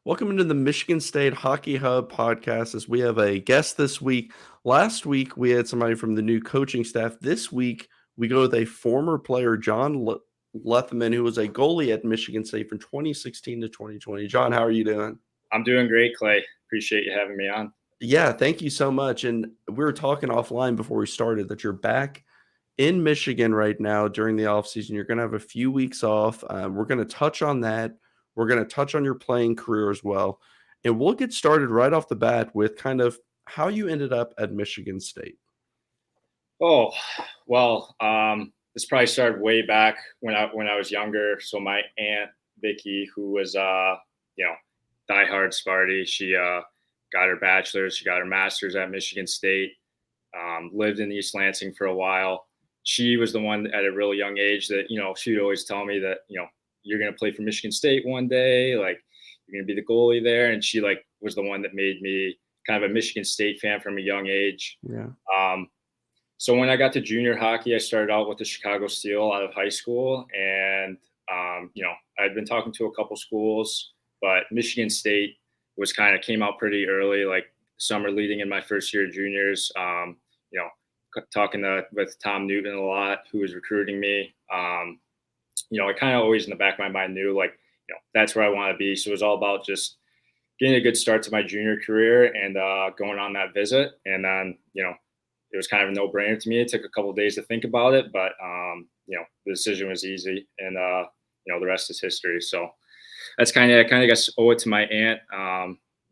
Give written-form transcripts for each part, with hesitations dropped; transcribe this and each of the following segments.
Welcome into the Michigan State Hockey Hub podcast as we have a guest this week. Last week, we had somebody from the new coaching staff. This week, we go with a former player, John Lethemon, who was a goalie at Michigan State from 2016 to 2020. John, how are you doing? I'm doing great, Clay. Appreciate you having me on. Yeah, thank you so much. And we were talking offline before we started that you're back in Michigan right now during the offseason. You're going to have a few weeks off. We're going to touch on that. We're going to touch on your playing career as well. And we'll get started right off the bat with kind of how you ended up at Michigan State. Oh, well, this probably started way back when I was younger. So my aunt Vicky, who was diehard Sparty, she got her bachelor's, she got her master's at Michigan State. Lived in East Lansing for a while. She was the one at a really young age that she'd always tell me that you're gonna play for Michigan State one day, like you're gonna be the goalie there, and she was the one that made me kind of a Michigan State fan from a young age. Yeah. So when I got to junior hockey, I started out with the Chicago Steel out of high school, and I'd been talking to a couple schools, but Michigan State came out pretty early, like summer leading in my first year of juniors. Talking with Tom Newton a lot, who was recruiting me. I kind of always in the back of my mind knew that's where I want to be. So it was all about just getting a good start to my junior career and going on that visit. And then, it was kind of a no-brainer to me. It took a couple of days to think about it, but the decision was easy, and the rest is history. So that's I kind of guess owe it to my aunt.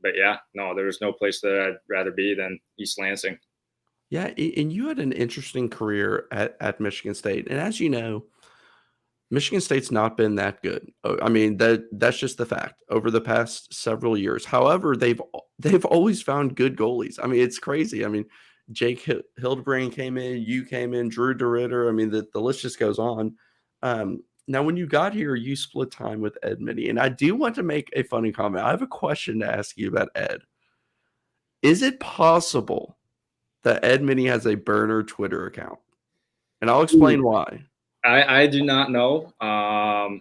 But yeah, no, there was no place that I'd rather be than East Lansing. Yeah. And you had an interesting career at Michigan State. And as you know, Michigan State's not been that good. I mean, that's just the fact over the past several years. However, they've always found good goalies. I mean, it's crazy. I mean, Jake Hildebrand came in, you came in, Drew DeRitter. I mean, the list just goes on. Now, when you got here, you split time with Ed Minnie, and I do want to make a funny comment. I have a question to ask you about Ed. Is it possible that Ed Minnie has a burner Twitter account? And I'll explain why. I do not know. I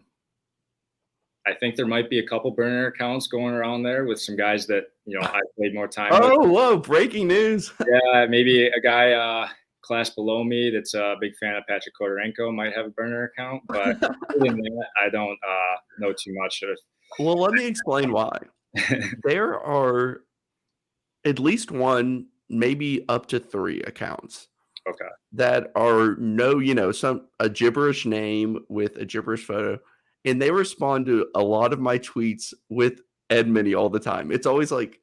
think there might be a couple burner accounts going around there with some guys that I played more time with. Oh, whoa! Breaking news. Yeah, maybe a guy class below me that's a big fan of Patrick Kodorenko might have a burner account, but I don't know too much of. Well, let me explain why. There are at least one, maybe up to 3 accounts. Okay. That are a gibberish name with a gibberish photo, and they respond to a lot of my tweets with Ed Minnie all the time. It's always like,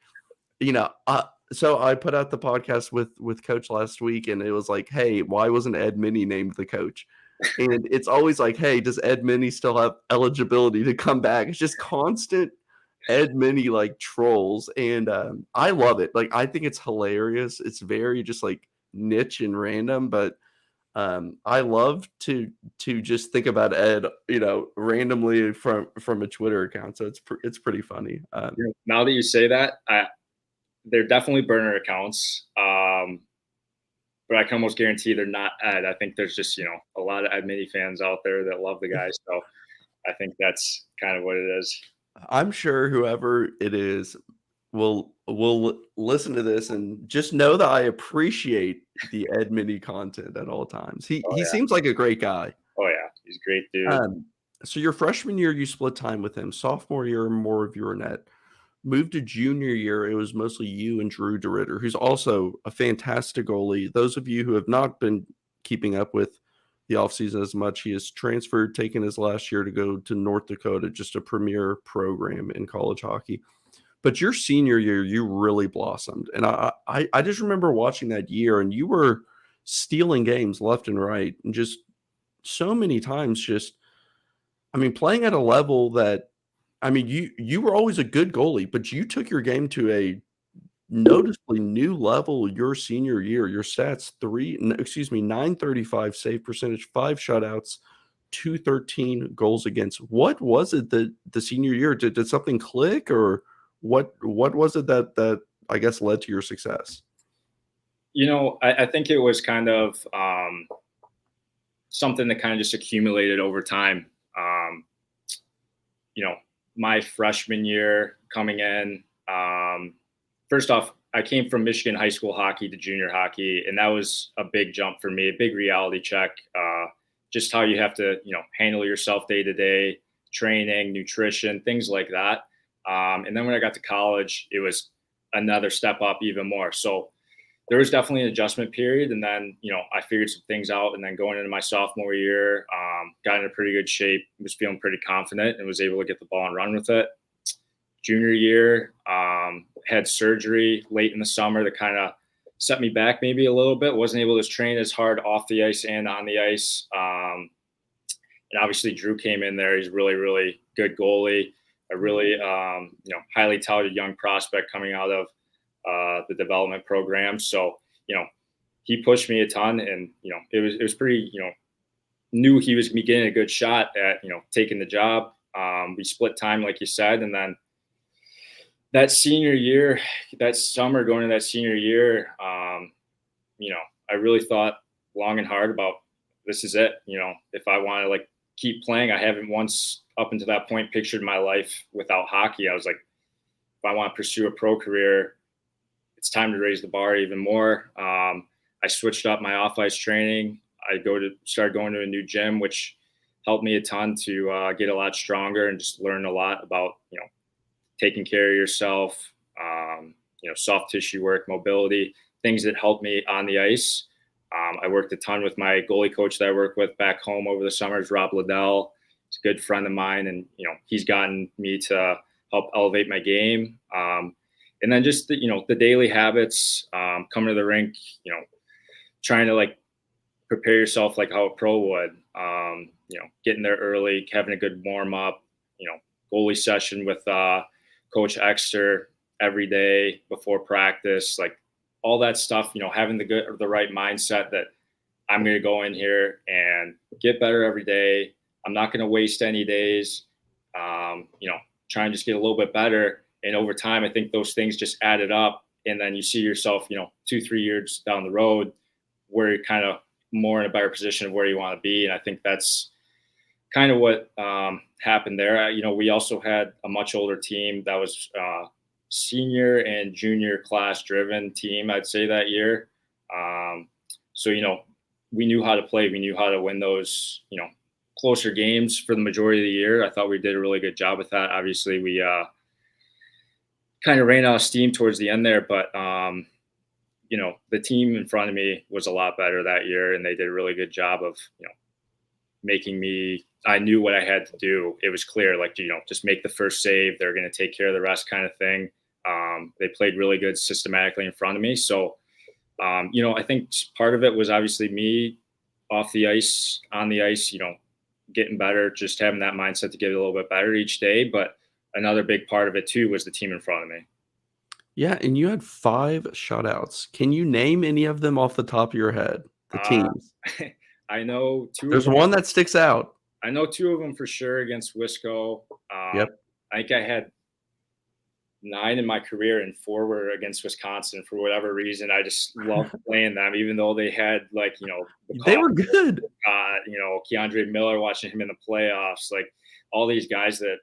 so I put out the podcast with Coach last week, and it was like, hey, why wasn't Ed Minnie named the coach? And it's always like, hey, does Ed Minnie still have eligibility to come back? It's just constant Ed Minnie trolls, and I love it. I think it's hilarious. It's very just niche and random, but I love to just think about Ed, randomly from a Twitter account. So it's pretty funny. Now that you say that, they're definitely burner accounts, but I can almost guarantee they're not Ed. I think there's just a lot of Ed Minnie fans out there that love the guy, so I think that's kind of what it is. I'm sure whoever it is will listen to this and just know that I appreciate the Ed Minnie content at all times. He seems like a great guy. Oh yeah, he's a great dude. So your freshman year, you split time with him. Sophomore year, more of your net. Moved to junior year, it was mostly you and Drew DeRitter, who's also a fantastic goalie. Those of you who have not been keeping up with the offseason as much, he has transferred, taken his last year to go to North Dakota, just a premier program in college hockey. But your senior year, you really blossomed. And I just remember watching that year, and you were stealing games left and right. And just so many times playing at a level that, you were always a good goalie, but you took your game to a noticeably new level your senior year. Your stats, 935 save percentage, 5 shutouts, 213 goals against. What was it that the senior year, did something click, or what was it that I guess led to your success? I think it was kind of something that kind of just accumulated over time. my freshman year coming in. First off, I came from Michigan high school hockey to junior hockey, and that was a big jump for me, a big reality check. Just how you have to, handle yourself day to day, training, nutrition, things like that. And then when I got to college, it was another step up even more. So there was definitely an adjustment period. And then, I figured some things out. And then going into my sophomore year, got in a pretty good shape, was feeling pretty confident and was able to get the ball and run with it. Junior year, had surgery late in the summer that kind of set me back maybe a little bit. Wasn't able to train as hard off the ice and on the ice. And obviously Drew came in there. He's really, really good goalie, a really, highly touted young prospect coming out of the development program. So, he pushed me a ton, and, it was pretty, knew he was me getting a good shot at, taking the job. We split time, like you said. And then that senior year, that summer going into that senior year, I really thought long and hard about, this is it. If I want to keep playing, I haven't once up until that point pictured my life without hockey. I was like, if I want to pursue a pro career, it's time to raise the bar even more. I switched up my off ice training. I started going to a new gym, which helped me a ton to get a lot stronger and just learn a lot about, taking care of yourself, soft tissue work, mobility, things that helped me on the ice. I worked a ton with my goalie coach that I work with back home over the summers, Rob Liddell. He's a good friend of mine, and he's gotten me to help elevate my game. And then just the daily habits, coming to the rink, trying to prepare yourself like how a pro would. Getting there early, having a good warm up, goalie session with Coach Exter every day before practice, all that stuff, having the right mindset that I'm going to go in here and get better every day. I'm not going to waste any days, try and just get a little bit better. And over time, I think those things just added up. And then you see yourself, 2-3 years down the road where you're kind of more in a better position of where you want to be. And I think that's kind of what happened there. We also had a much older team that was senior and junior class driven team, I'd say, that year. So, we knew how to play. We knew how to win those, closer games for the majority of the year. I thought we did a really good job with that. Obviously, we kind of ran out of steam towards the end there, but, the team in front of me was a lot better that year, and they did a really good job of, making me, I knew what I had to do. It was clear, just make the first save. They're going to take care of the rest kind of thing. They played really good systematically in front of me. So, I think part of it was obviously me off the ice, on the ice, getting better, just having that mindset to get a little bit better each day. But another big part of it too was the team in front of me. Yeah, and you had 5 shutouts. Can you name any of them off the top of your head? The teams. I know two. There's one that sticks out. I know 2 of them for sure against Wisco. Yep. I think I had 9 in my career, and 4 were against Wisconsin. For whatever reason, I just loved playing them, even though they had they were good. Keandre Miller, watching him in the playoffs, all these guys that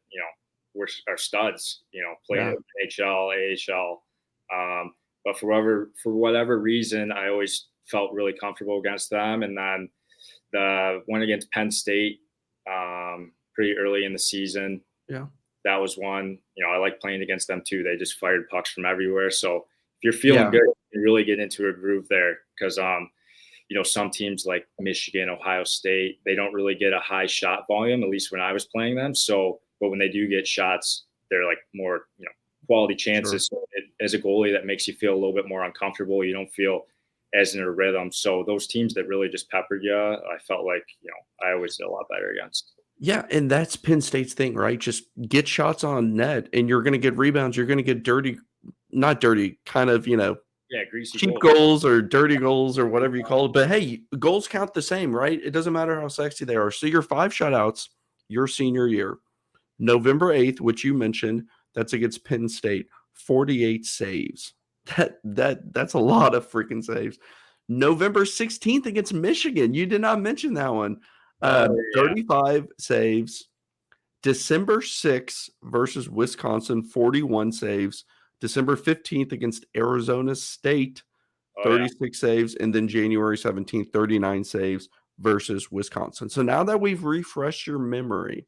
are studs. Playing in NHL, AHL. But for whatever reason, I always felt really comfortable against them. And then the one against Penn State, pretty early in the season. Yeah. That was one. I like playing against them too. They just fired pucks from everywhere. So if you're feeling good, you can really get into a groove there, because some teams like Michigan, Ohio State, they don't really get a high shot volume, at least when I was playing them. So, but when they do get shots, they're more, quality chances. Sure. So as a goalie, that makes you feel a little bit more uncomfortable. You don't feel as in a rhythm. So those teams that really just peppered you, I felt like, I always did a lot better against. Yeah, and that's Penn State's thing, right? Just get shots on net, and you're going to get rebounds. You're going to get not dirty, kind of, greasy cheap goals or dirty goals or whatever you call it. But hey, goals count the same, right? It doesn't matter how sexy they are. So your 5 shutouts your senior year. November 8th, which you mentioned, that's against Penn State, 48 saves. That's a lot of freaking saves. November 16th against Michigan. You did not mention that one. 35 saves. December 6th versus Wisconsin, 41 saves. December 15th against Arizona State, Oh yeah. 36 saves. And then January 17th, 39 saves versus Wisconsin. So now that we've refreshed your memory,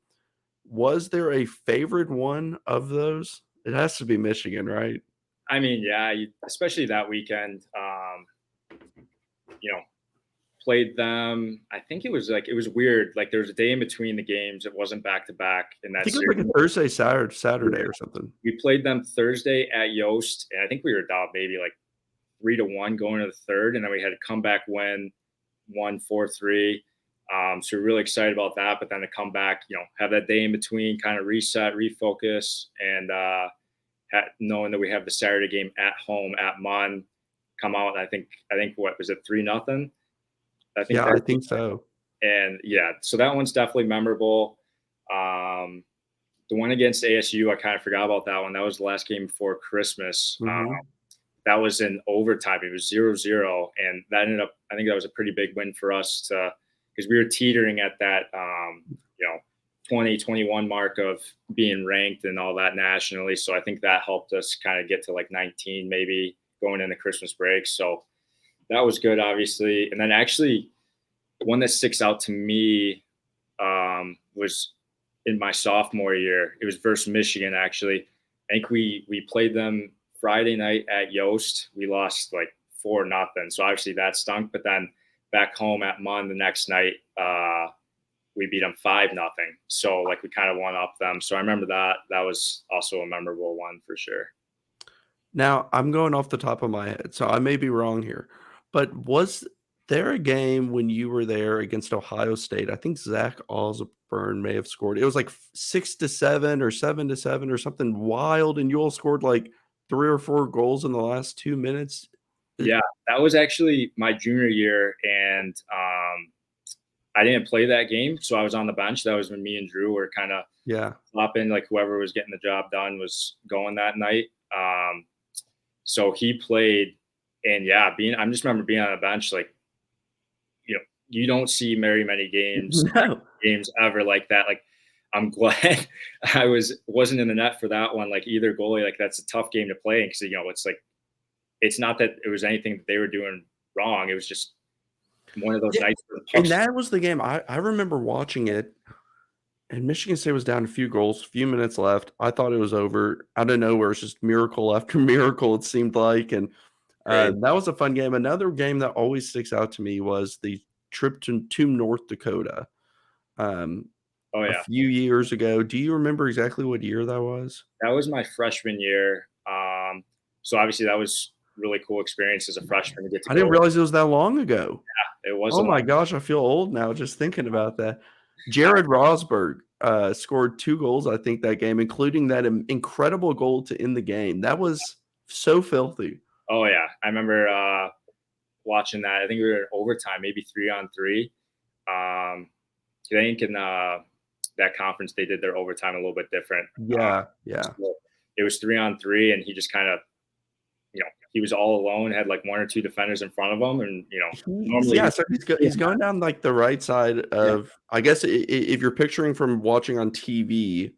was there a favorite one of those? It has to be Michigan, right? I mean, yeah, especially that weekend. You know, played them. I think it was weird. Like there was a day in between the games. It wasn't back to back in I that think it was series. like a Thursday, Yeah. Saturday or something. We played them Thursday at Yost, and I think we were down maybe like 3-1 going to the third, and then we had a comeback win, 1-4-3. So we're really excited about that. But then to come back, have that day in between, kind of reset, refocus, and knowing that we have the Saturday game at home at Mon, come out. I think what was it, 3-0? I think Yeah, that, I think so. and yeah, so that one's definitely memorable. Um, the one against ASU, I kind of forgot about that one. That was the last game before Christmas. Mhm. That was in overtime. It was 0-0. And that ended up, I think that was a pretty big win for us because we were teetering at that, 2021 mark of being ranked and all that nationally. So I think that helped us kind of get to like 19, maybe going into Christmas break. So that was good, obviously. And then actually, one that sticks out to me was in my sophomore year. It was versus Michigan, actually. I think we played them Friday night at Yost. We lost like 4-0. So obviously that stunk. But then back home at Mon the next night, we beat them 5-0. So like we kind of won up them. So I remember that. That was also a memorable one for sure. Now, I'm going off the top of my head, so I may be wrong here, but was there a game when you were there against Ohio State? I think Zach Osborne may have scored. It was like 6-7 or 7-7 or something wild, and you all scored like 3 or 4 goals in the last 2 minutes. Yeah, that was actually my junior year, and I didn't play that game, so I was on the bench. That was when me and Drew were kind of Yeah. flopping, like whoever was getting the job done was going that night. So he played, and yeah, I just remember being on the bench, like you don't see very many No. games ever like that. Like I'm glad I wasn't in the net for that one. Like either goalie, like that's a tough game to play because it's like it's not that it was anything that they were doing wrong. It was just one of those Yeah, nights where the and pucks. that was the game. I remember watching it, and Michigan State was down a few goals, few minutes left. I thought it was over. Out of nowhere, it's just miracle after miracle, it seemed like, and Crazy. that was a fun game. Another game that always sticks out to me was the trip to North Dakota, um, Oh a yeah, few years ago. Do you remember exactly what year that was? that was my freshman year. So obviously that was really cool experience as a freshman to get to I didn't go. realize it was that long ago. It was a Oh long. my gosh, I feel old now just thinking about that. Jared Rosberg, scored 2 goals, I think, that game, including that incredible goal to end the game. That was so filthy. Oh yeah, I remember watching that. I think we were in overtime, maybe 3-on-3. I think in that conference they did their overtime a little bit different. Yeah, yeah. So it was 3-on-3, and he just kind of, he was all alone, had like one or two defenders in front of him, and normally, Yeah, so he's going down, like, the right side yeah, of, I guess, if you're picturing from watching on TV,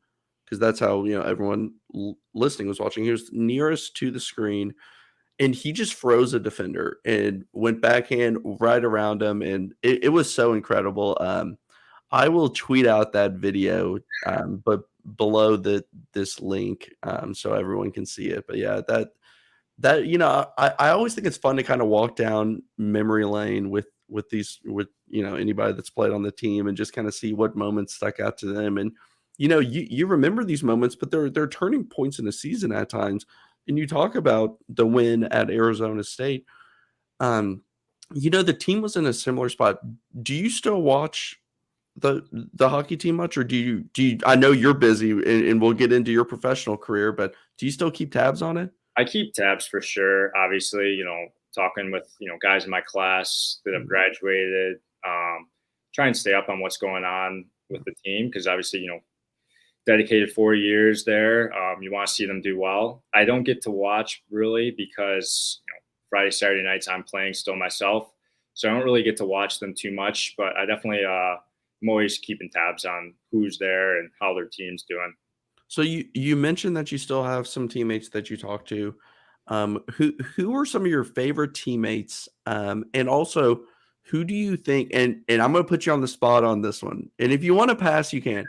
because that's how, everyone listening was watching, he was nearest to the screen, and he just froze a defender and went backhand right around him, and it was so incredible. I will tweet out that video, but below this link, so everyone can see it. But yeah, that I always think it's fun to kind of walk down memory lane with these with anybody that's played on the team and just kind of see what moments stuck out to them. And you remember these moments, but they're turning points in a season at times. And you talk about the win at Arizona State. Um, the team was in a similar spot. Do you still watch the hockey team much, or do you I know you're busy, and we'll get into your professional career, but do you still keep tabs on it? I keep tabs for sure. Obviously, talking with guys in my class that have graduated, try and stay up on what's going on with the team because obviously, dedicated 4 years there. You want to see them do well. I don't get to watch really because Friday, Saturday nights I'm playing still myself, so I don't really get to watch them too much. But I definitely I'm always keeping tabs on who's there and how their team's doing. So you mentioned that you still have some teammates that you talk to. Who are some of your favorite teammates? And also, who do you think? And I'm going to put you on the spot on this one. And if you want to pass, you can.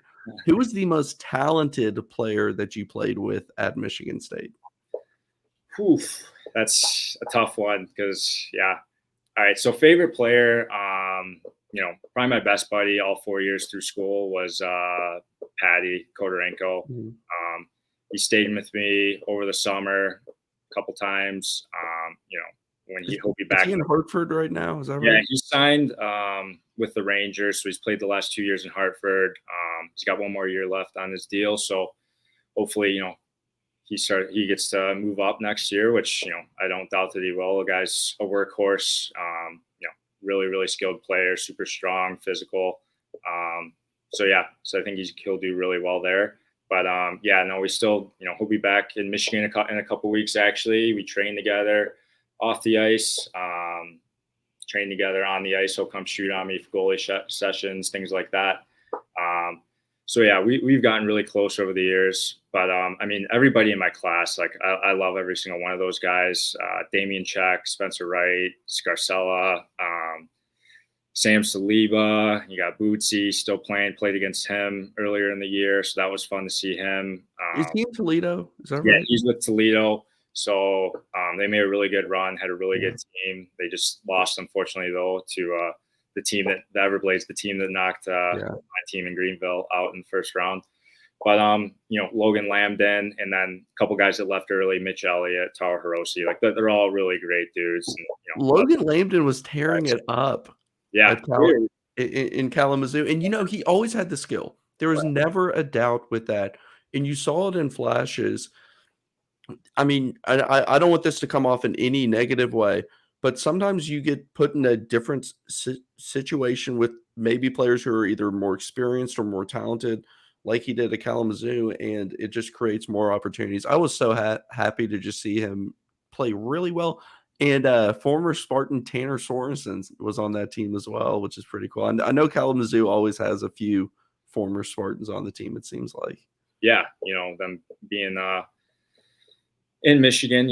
Who was the most talented player that you played with at Michigan State? Oof, that's a tough one because yeah. All right, so favorite player, probably my best buddy all 4 years through school was Patty Kodorenko. Mhm. He stayed with me over the summer a couple times. When he'll be Is back. he in Hartford right now? Is that Yeah, right? he signed with the Rangers, so he's played the last 2 years in Hartford. He's got one more year left on his deal, so hopefully, he gets to move up next year, which I don't doubt that he will. The guy's a workhorse, really really skilled player, super strong, physical. So I think he'll do really well there. But yeah, no, we still he'll be back in Michigan in a couple weeks. Actually, we train together off the ice, train together on the ice. He'll come shoot on me for goalie sessions, things like that. So yeah, we've gotten really close over the years. But everybody in my class, like I love every single one of those guys. Damian Check, Spencer Wright, Scarcella, Sam Saliba. You got Bootsy still playing. Played against him earlier in the year, so that was fun to see him. Is he in Toledo? Is that Yeah, right? he's with Toledo. So they made a really good run, had a really Yeah. good team. They just lost, unfortunately, though, to the team the Everblades, the team that knocked Yeah. my team in Greenville out in the first round. But Logan Lambden, and then a couple guys that left early, Mitch Elliott, Taro Hiroshi, like they're all really great dudes. And, Logan Lambden was tearing it up yeah, at in Kalamazoo, and he always had the skill. There was never a doubt with that, and you saw it in flashes. I mean, I don't want this to come off in any negative way, but sometimes you get put in a different situation with maybe players who are either more experienced or more talented, like he did at Kalamazoo, and it just creates more opportunities. I was so happy to just see him play really well. And former Spartan Tanner Sorensen was on that team as well, which is pretty cool. And I know Kalamazoo always has a few former Spartans on the team, it seems like. yeah, them being in Michigan,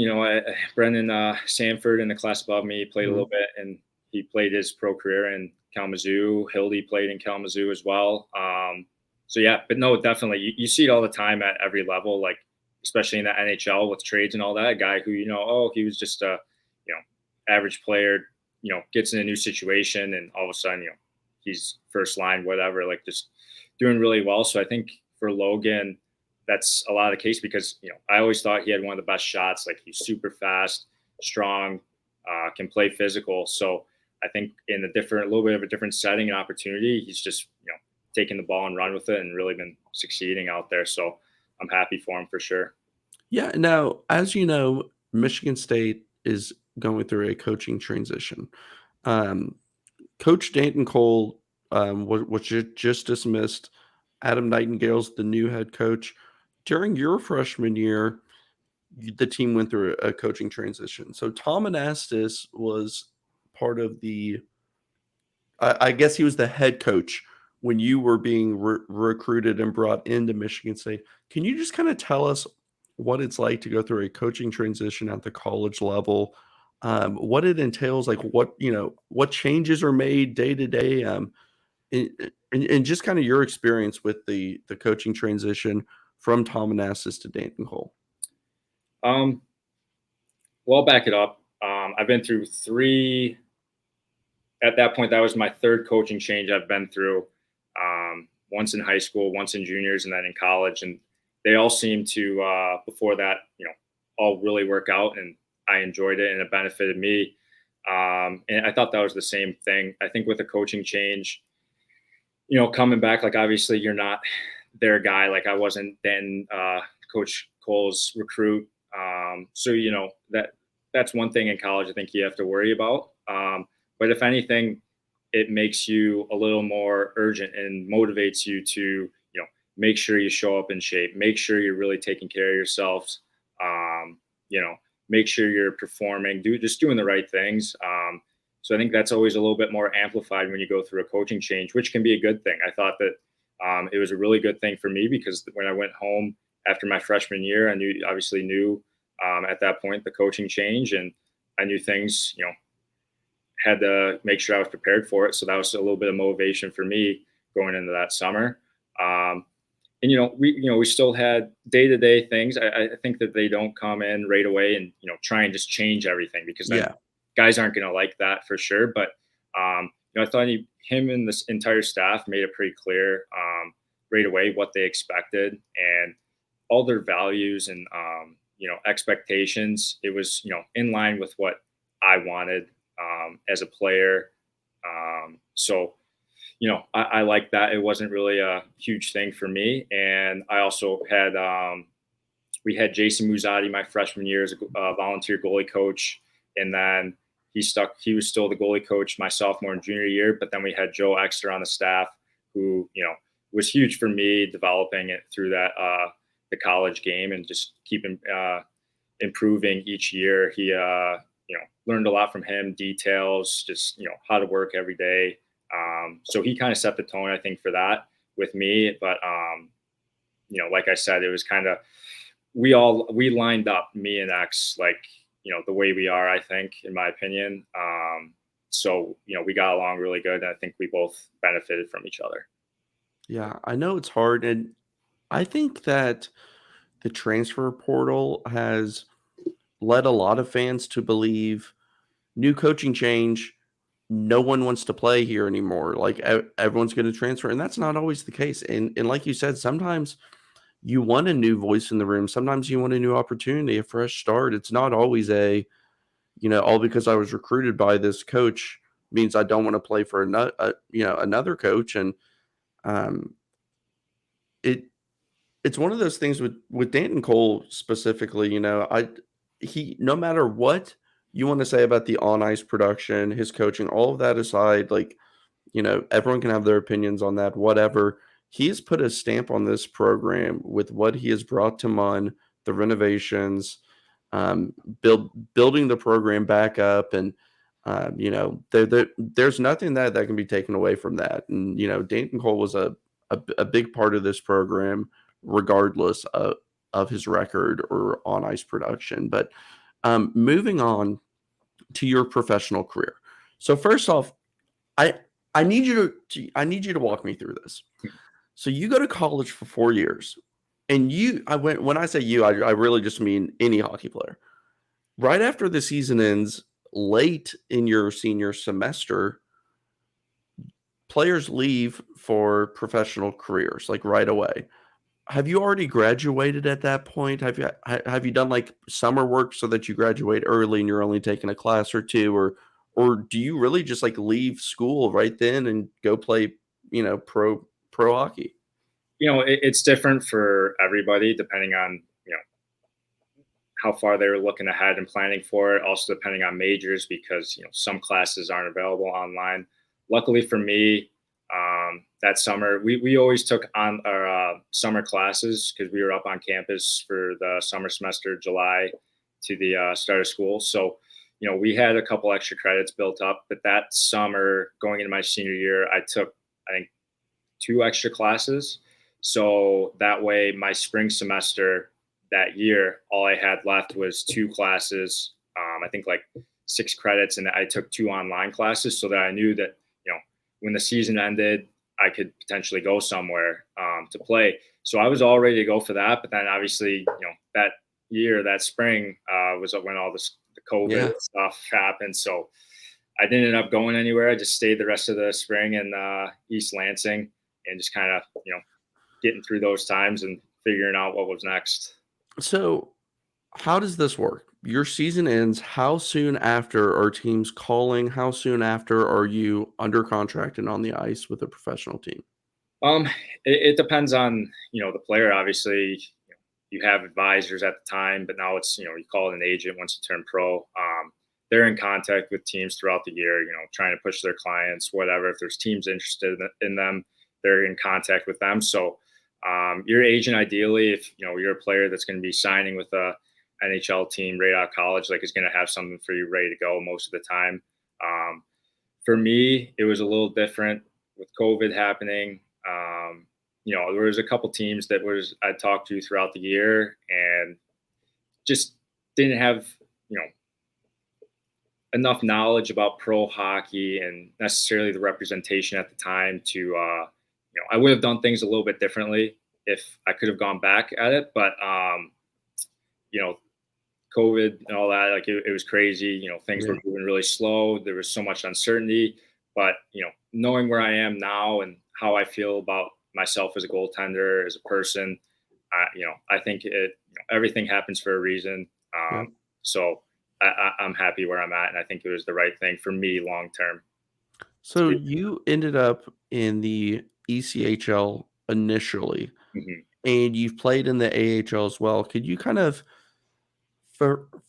Brendan Sanford in the class above me played a Mhm. little bit, and he played his pro career in Kalamazoo. Hildy played in Kalamazoo as well. So yeah, but no, definitely, you see it all the time at every level, like especially in the NHL with trades and all that. A guy who he was just a average player, gets in a new situation, and all of a sudden, he's first line, whatever, like just doing really well. So I think for Logan, that's a lot of the case because I always thought he had one of the best shots. Like he's super fast, strong, can play physical. So I think in a little bit of a different setting and opportunity, he's just taking the ball and run with it and really been succeeding out there. So I'm happy for him for sure. Yeah. Now, as you know, Michigan State is going through a coaching transition. Um, Coach Danton Cole was just dismissed. Adam Nightingale's the new head coach. During your freshman year, the team went through a coaching transition. So Tom Anastas was part of I guess he was the head coach when you were being recruited and brought into Michigan State. Can you just kind of tell us what it's like to go through a coaching transition at the college level? What it entails, like what changes are made day to day, and just kind of your experience with the coaching transition from Tom Anastas to Danton Cole. Um, well, I'll back it up. I've been through three. At that point, that was my third coaching change I've been through. Once in high school, once in juniors, and then in college, and they all seemed to before that, all really work out, and I enjoyed it, and it benefited me. And I thought that was the same thing. I think with a coaching change, coming back, like obviously you're not their guy. Like I wasn't then Coach Cole's recruit. So that's one thing in college I think you have to worry about. But if anything, it makes you a little more urgent and motivates you to, make sure you show up in shape, make sure you're really taking care of yourselves, um, you know, make sure you're performing, just doing the right things. So I think that's always a little bit more amplified when you go through a coaching change, which can be a good thing. I thought that it was a really good thing for me because when I went home after my freshman year, I obviously knew at that point the coaching change, and I knew things, had to make sure I was prepared for it. So that was a little bit of motivation for me going into that summer. Um, and we still had day to day things. I think that they don't come in right away and try and just change everything, because then Yeah. guys aren't going to like that for sure. But I thought him and this entire staff made it pretty clear right away what they expected and all their values and expectations. It was in line with what I wanted as a player. So I like that. It wasn't really a huge thing for me. And I also had, we had Jason Muzzatti my freshman year as a volunteer goalie coach. And then he was still the goalie coach my sophomore and junior year. But then we had Joe Exter on the staff who, was huge for me developing it through the college game and just keeping, improving each year. He, learned a lot from him, details, just, how to work every day. So he kind of set the tone, I think, for that with me. But like I said, it was kind of we lined up, me and X, like the way we are, I think, in my opinion. So we got along really good, and I think we both benefited from each other. Yeah, I know it's hard, and I think that the transfer portal has led a lot of fans to believe new coaching change, no one wants to play here anymore. Like everyone's going to transfer, and that's not always the case. And like you said, sometimes you want a new voice in the room. Sometimes you want a new opportunity, a fresh start. It's not always all because I was recruited by this coach means I don't want to play for another coach. And um, it it's one of those things with Danton Cole specifically. He no matter what you want to say about the on ice production, his coaching, all of that aside, like everyone can have their opinions on that, whatever. He has put a stamp on this program with what he has brought to Munn, the renovations, um, building the program back up, and there's nothing that can be taken away from that. And Danton Cole was a big part of this program, regardless of his record or on ice production. But moving on to your professional career. So first off, I I need you to walk me through this. So you go to college for 4 years, and when I say you, I really just mean any hockey player. Right after the season ends, late in your senior semester, players leave for professional careers, like, right away. Have you already graduated at that point? Have you done, like, summer work so that you graduate early and you're only taking a class or 2, or do you really just, like, leave school right then and go play, pro hockey? It's different for everybody depending on how far they were looking ahead and planning for it. Also depending on majors, because some classes aren't available online. Luckily for me, that summer we always took on our summer classes because we were up on campus for the summer semester, July to the start of school. So we had a couple extra credits built up. But that summer, going into my senior year, I took, I think, 2 extra classes. So that way, my spring semester that year, all I had left was 2 classes. I think like 6 credits, and I took 2 online classes so that I knew that when the season ended, I could potentially go somewhere to play. So I was all ready to go for that. But then obviously, that year, that spring, was when all the COVID Yeah. stuff happened. So I didn't end up going anywhere. I just stayed the rest of the spring in East Lansing and just kind of, getting through those times and figuring out what was next. So, how does this work? Your season ends. How soon after are teams calling? How soon after are you under contract and on the ice with a professional team? Um, it depends on, the player. Obviously, you have advisors at the time, but now it's, you call it an agent once you turn pro. They're in contact with teams throughout the year, trying to push their clients, whatever. If there's teams interested in them, they're in contact with them. So your agent, ideally, if you're a player that's going to be signing with a NHL team right out of college, like, is going to have something for you ready to go most of the time. For me, it was a little different with COVID happening. There was a couple teams that was I talked to throughout the year and just didn't have you know enough knowledge about pro hockey and necessarily the representation at the time to I would have done things a little bit differently if I could have gone back at it, but you know COVID and all that, like it was crazy. Things Yeah. were moving really slow. There was so much uncertainty. But knowing where I am now and how I feel about myself as a goaltender, as a person, I think everything happens for a reason. Yeah. So I'm happy where I'm at, and I think it was the right thing for me long term. So you ended up in the ECHL initially, Mhm. and you've played in the AHL as well. Could you kind of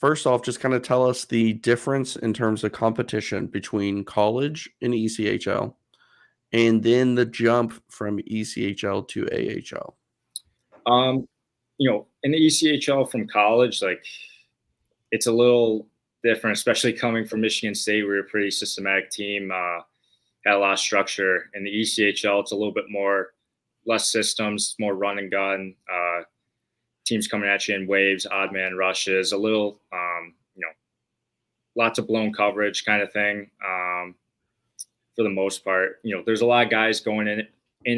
first off just kind of tell us the difference in terms of competition between college and ECHL, and then the jump from ECHL to AHL? Um, in the ECHL from college, like it's a little different, especially coming from Michigan State. We were a pretty systematic team. Had a lot of structure. In the ECHL, it's a little bit more less systems, more run and gun. Teams coming at you in waves, odd man rushes, a little, lots of blown coverage kind of thing. For the most part, there's a lot of guys going in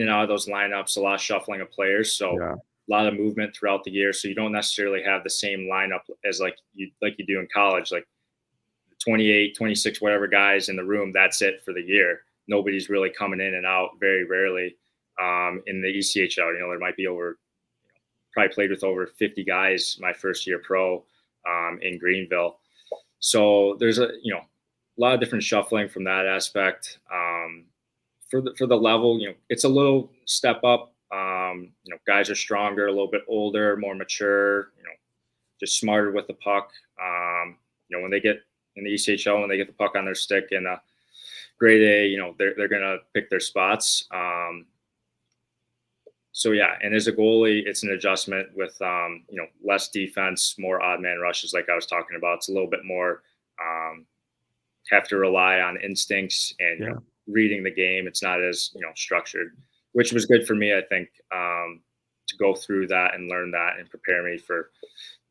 and out of those lineups, a lot of shuffling of players, so Yeah. a lot of movement throughout the year. So you don't necessarily have the same lineup as like you do in college, like 28, 26, whatever guys in the room. That's it for the year. Nobody's really coming in and out. Very rarely. In the ECHL, there might be probably played with over 50 guys my first year pro in Greenville. So there's a lot of different shuffling from that aspect. For the level, it's a little step up. Guys are stronger, a little bit older, more mature. Just smarter with the puck. When they get in the ECHL, when they get the puck on their stick in a grade A, they're gonna pick their spots. So yeah, and as a goalie, it's an adjustment with less defense, more odd man rushes, like I was talking about. It's a little bit more have to rely on instincts and Yeah. reading the game. It's not as structured, which was good for me, I think, to go through that and learn that and prepare me for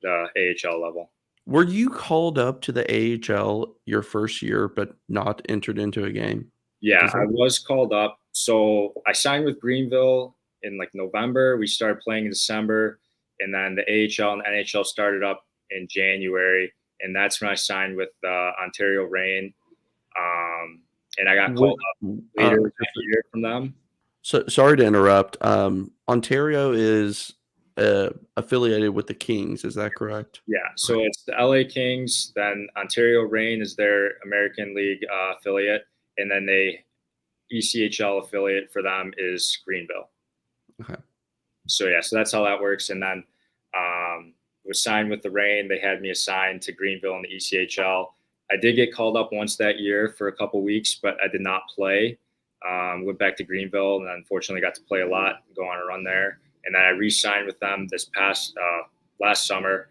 the AHL level. Were you called up to the AHL your first year, but not entered into a game? Yeah, Is I that was called up. So I signed with Greenville in like November. We started playing in December, and then the AHL and NHL started up in January, and that's when I signed with Ontario Reign. And I got Wh called up later that year from them. so sorry to interrupt. Ontario is affiliated with the Kings, is that correct? Yeah, so it's the LA Kings, then Ontario Reign is their American League affiliate, and then they ECHL affiliate for them is Greenville. Okay. So yeah, so that's how that works. And then was signed with the Reign. They had me assigned to Greenville in the ECHL. I did get called up once that year for a couple weeks, but I did not play. Went back to Greenville and unfortunately got to play a lot, go on a run there. And then I re-signed with them this past last summer,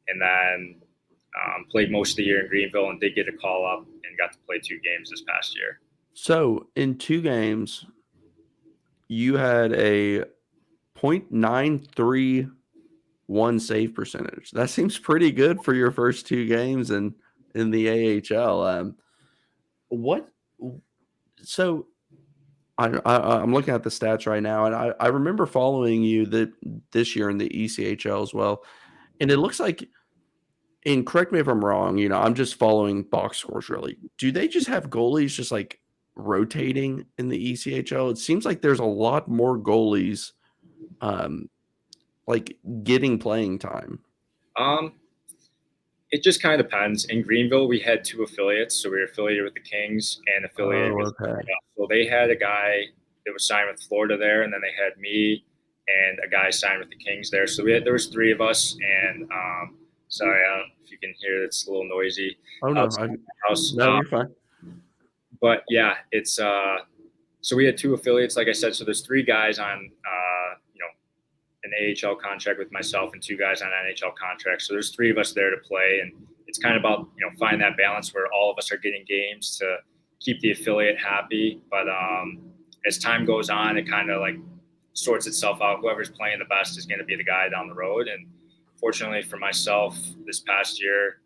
and then played most of the year in Greenville and did get a call up and got to play 2 games this past year. So, in 2 games, you had a .931 save percentage. That seems pretty good for your first 2 games in the AHL. What so I'm looking at the stats right now, and I remember following you this year in the ECHL as well, and it looks like, and correct me if I'm wrong, I'm just following box scores really. Do they just have goalies just like rotating in the ECHL? It seems like there's a lot more goalies um like getting playing time. Um, It just kind of depends. In Greenville, we had 2 affiliates, so we were affiliated with the Kings and affiliated Oh, with okay. Florida. So they had a guy that was signed with Florida there, and then they had me and a guy signed with the Kings there. So there was 3 of us, and sorry, I don't know if you can hear it's a little noisy Oh no, outside the house. no, you're fine. But yeah, it's so we had 2 affiliates, like I said. So there's 3 guys on an AHL contract with myself and 2 guys on NHL contracts. So there's 3 of us there to play, and it's kind of about find that balance where all of us are getting games to keep the affiliate happy. But as time goes on, it kind of like sorts itself out. Whoever's playing the best is going to be the guy down the road. And fortunately for myself, this past year,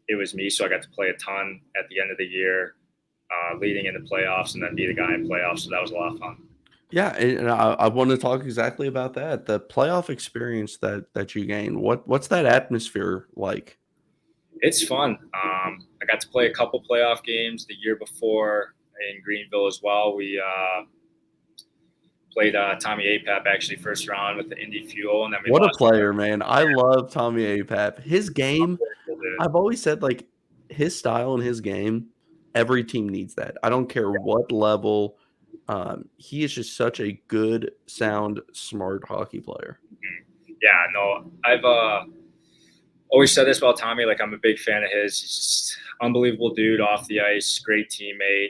it was me. So I got to play a ton at the end of the year, leading into playoffs, and then be the guy in playoffs. So that was a lot of fun. Yeah, and I want to talk exactly about that. The playoff experience that you gain. What's that atmosphere like? It's fun. I got to play a couple playoff games the year before in Greenville as well. We played Tommy Apap actually first round with the Indy Fuel, and then we What a lost. player, man. I love Tommy Apap. His game, Dude. I've always said, like, his style and his game, every team needs that. I don't care what level. He is just such a good, sound, smart hockey player. Yeah, no, I've always said this about Tommy. Like, I'm a big fan of his. He's just unbelievable dude off the ice, great teammate.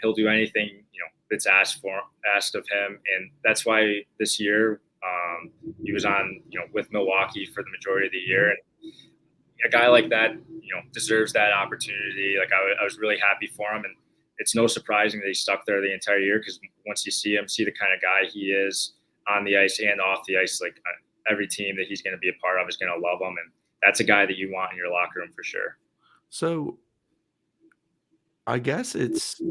He'll do anything that's asked of him, and that's why this year he was on with Milwaukee for the majority of the year. And a guy like that deserves that opportunity. Like, I was really happy for him, and it's no surprising that he stuck there the entire year, because once you see him, see the kind of guy he is on the ice and off the ice, like every team that he's going to be a part of is going to love him, and that's a guy that you want in your locker room for sure. So I guess it's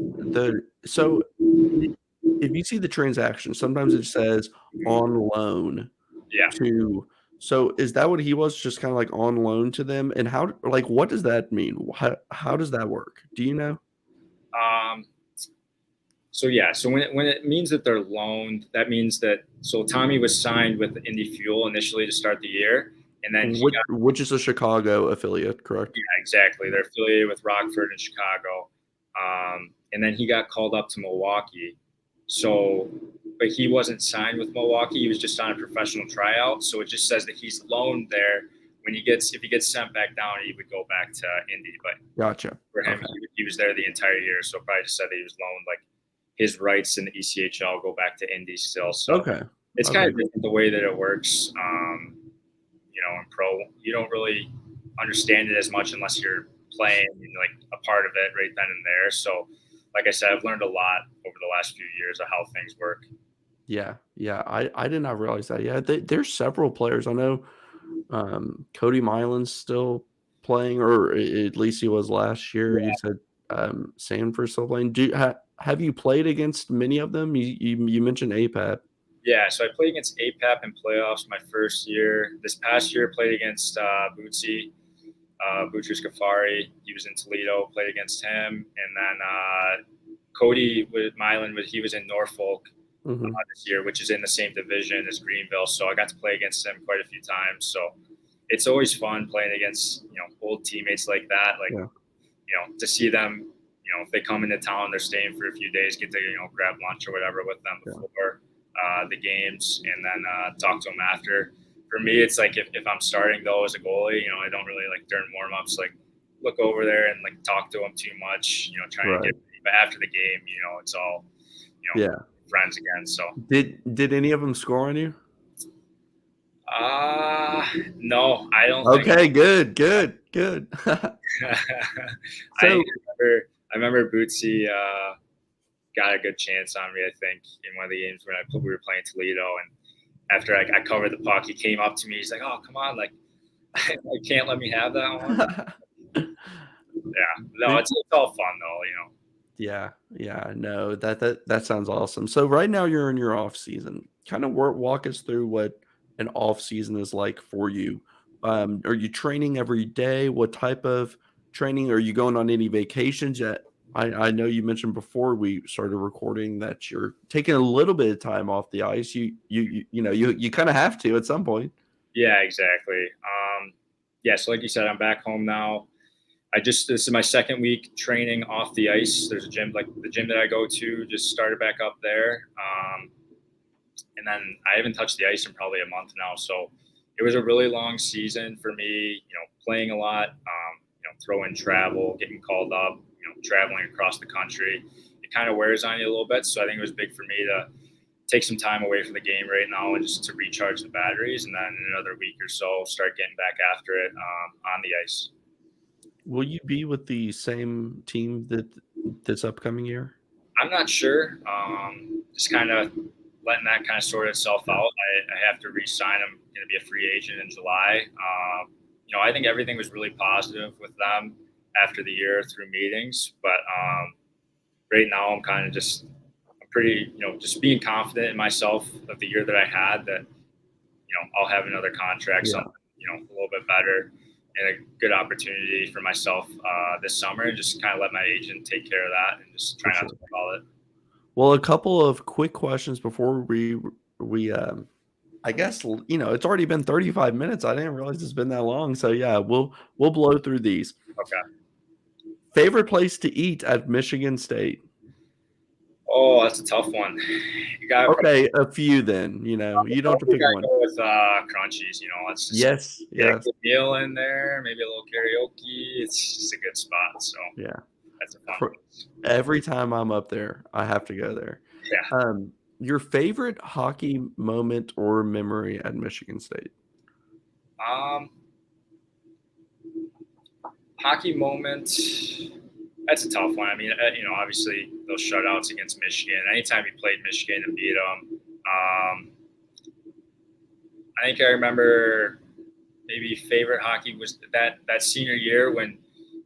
so if you see the transaction, sometimes it says on loan Yeah. to. So is that what he was, just kind of like on loan to them? And how, like, what does that mean? How does that work? Do you know? Um, so yeah, so when it means that they're loaned, that means that Tommy was signed with Indy Fuel initially to start the year, and then he got Which is a Chicago affiliate, correct? yeah, exactly. They're affiliated with Rockford and Chicago, and then he got called up to Milwaukee. So, but he wasn't signed with Milwaukee. He was just on a professional tryout. So it just says that he's loaned there. If he gets sent back down, he would go back to Indy. But Gotcha. for him, Okay. he was there the entire year. So probably just said that he was loaned, like his rights in the ECHL go back to Indy still. So Okay. it's kind Okay. of different the way that it works. In pro, you don't really understand it as much unless you're playing and like a part of it right then and there. So, like I said, I've learned a lot over the last few years of how things work. Yeah. Yeah. I did not realize that. Yeah. There's several players. I know Cody Milan's still playing, or at least he was last year. You Yeah. said Sanford's still playing. Have you played against many of them? You mentioned APAP. Yeah, so I played against APAP in playoffs my first year. This past year, played against Bootsy, Butchers Gafari. He was in Toledo, played against him. And then Cody with Milan, he was in Norfolk Hmm. this year, which is in the same division as Greenville. So I got to play against him quite a few times. So it's always fun playing against old teammates like that. Like Yeah. to see them, if they come into town, they're staying for a few days, get to grab lunch or whatever with them Yeah. before the games, and then talk to them after. For me, it's like if I'm starting though as a goalie, I don't really like during warm-ups like look over there and like talk to them too much, trying to Right. get. But after the game, it's all Yeah. friends again. So Did any of them score on you? no, I don't think. Okay, good, good, good. I So remember Bootsy got a good chance on me, I think, in one of the games when we were playing Toledo. And after I covered the puck, he came up to me. He's like, "Oh, come on, like, I can't let me have that one." Yeah, no, Did it's all fun though. Yeah, yeah, no, that sounds awesome. So right now you're in your off season. Kind of walk us through what an off season is like for you. Are you training every day? What type of training? Are you going on any vacations yet? I know you mentioned before we started recording that you're taking a little bit of time off the ice. You kind of have to at some point. Yeah, exactly. Yeah, so like you said, I'm back home now. This is my second week training off the ice. There's a gym, like the gym that I go to, just started back up there. And then I haven't touched the ice in probably a month now. So it was a really long season for me, playing a lot, throw in travel, getting called up, traveling across the country. It kind of wears on you a little bit. So I think it was big for me to take some time away from the game right now and just to recharge the batteries. And then in another week or so, start getting back after it on the ice. Will you be with the same team that this upcoming year? I'm not sure. Just kind of letting that kind of sort itself Yeah. out. I have to re-sign. I'm going to be a free agent in July. I think everything was really positive with them after the year through meetings, but right now I'm kind of just I'm pretty, just being confident in myself of the year that I had that, I'll have another contract, Yeah, something, a little bit better and a good opportunity for myself this summer, and just kind of let my agent take care of that and just for try not to sure. call it. Well, a couple of quick questions before we I guess it's already been 35 minutes. I didn't realize it's been that long. So yeah, we'll blow through these. Okay. Favorite place to eat at Michigan State? Oh, that's a tough one. You got to Okay, a few then. You don't have to probably pick gotta one. go with crunchies. Let's just Yes, get a yes, good meal in there, maybe a little karaoke. It's just a good spot. So yeah. that's a fun For place. every time I'm up there, I have to go there. Yeah. Your favorite hockey moment or memory at Michigan State? Um, Hockey moment. That's a tough one. I mean, obviously those shutouts against Michigan. Anytime we played Michigan and beat them, I think I remember maybe favorite hockey was that senior year when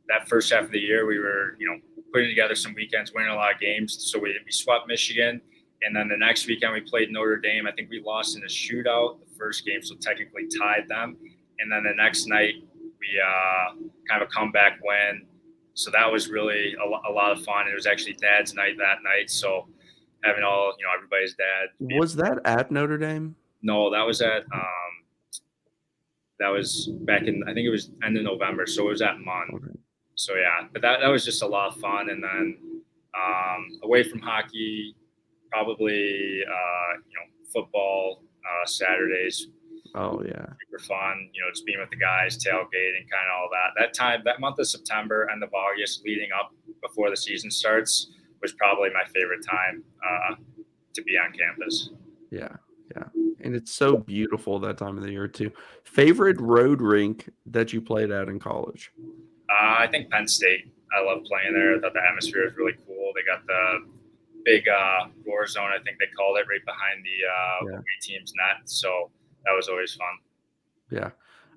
that first half of the year we were putting together some weekends, winning a lot of games. So we swept Michigan, and then the next weekend we played Notre Dame. I think we lost in a shootout the first game, so technically tied them. And then the next night we kind of a comeback win. So that was really a lot of fun. It was actually Dad's night that night, so having all everybody's dad. Was that at Notre Dame? No, that was back in, I think it was end of November, so it was at Mon. Okay. So yeah, but that was just a lot of fun. And then away from hockey, probably football Saturdays, Oh yeah, super fun. Just being with the guys, tailgating, kind of all that. That month of September, end of August, leading up before the season starts, was probably my favorite time to be on campus. yeah, yeah. And it's so beautiful that time of the year too. Favorite road rink that you played at in college? I think Penn State. I love playing there. I thought the atmosphere was really cool. They got the big roar zone, I think they called it, right behind the Yeah, away team's net. So that was always fun. yeah.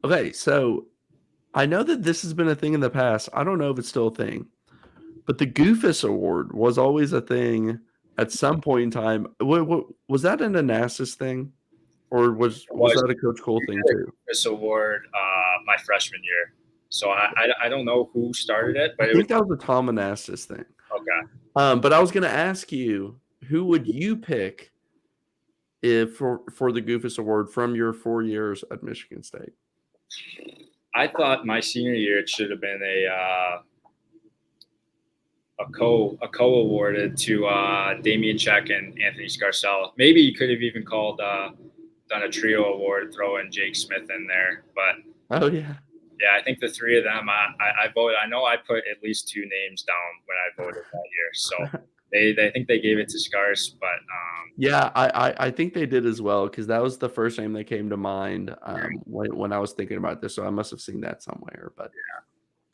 Okay, so I know that this has been a thing in the past. I don't know if it's still a thing, but the Goofus Award was always a thing at some point in time. Was that an Anastas thing, or was It was was that a Coach Cole thing too? this award my freshman year. So I don't know who started it, I but it was think that was a Tom Anastas thing. okay. But I was going to ask you, who would you pick if for the Goofus Award from your 4 years at Michigan State? I thought my senior year it should have been a co awarded to Damian Check and Anthony Scarcella. Maybe you could have even done a trio award, throw in Jake Smith in there. But Oh yeah, yeah, I think the three of them, I voted. I know I put at least two names down when I voted that year. So they think they gave it to Scars, but yeah. I think they did as well because that was the first name that came to mind when I was thinking about this. So I must have seen that somewhere. But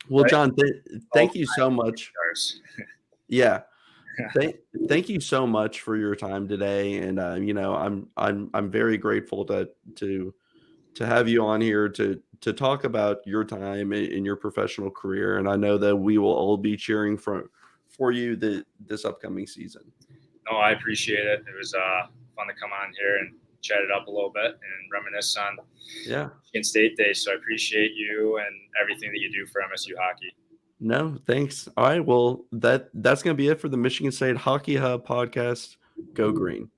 well, but John, all thank you so much. Scars. Yeah, thank thank you so much for your time today, and I'm very grateful to have you on here to talk about your time in your professional career, and I know that we will all be cheering for you this upcoming season. No, I appreciate it. It was fun to come on here and chat it up a little bit and reminisce on Yeah. Michigan State Day. So I appreciate you and everything that you do for MSU hockey. No, thanks. All right. Well, that's gonna be it for the Michigan State Hockey Hub podcast. Go green.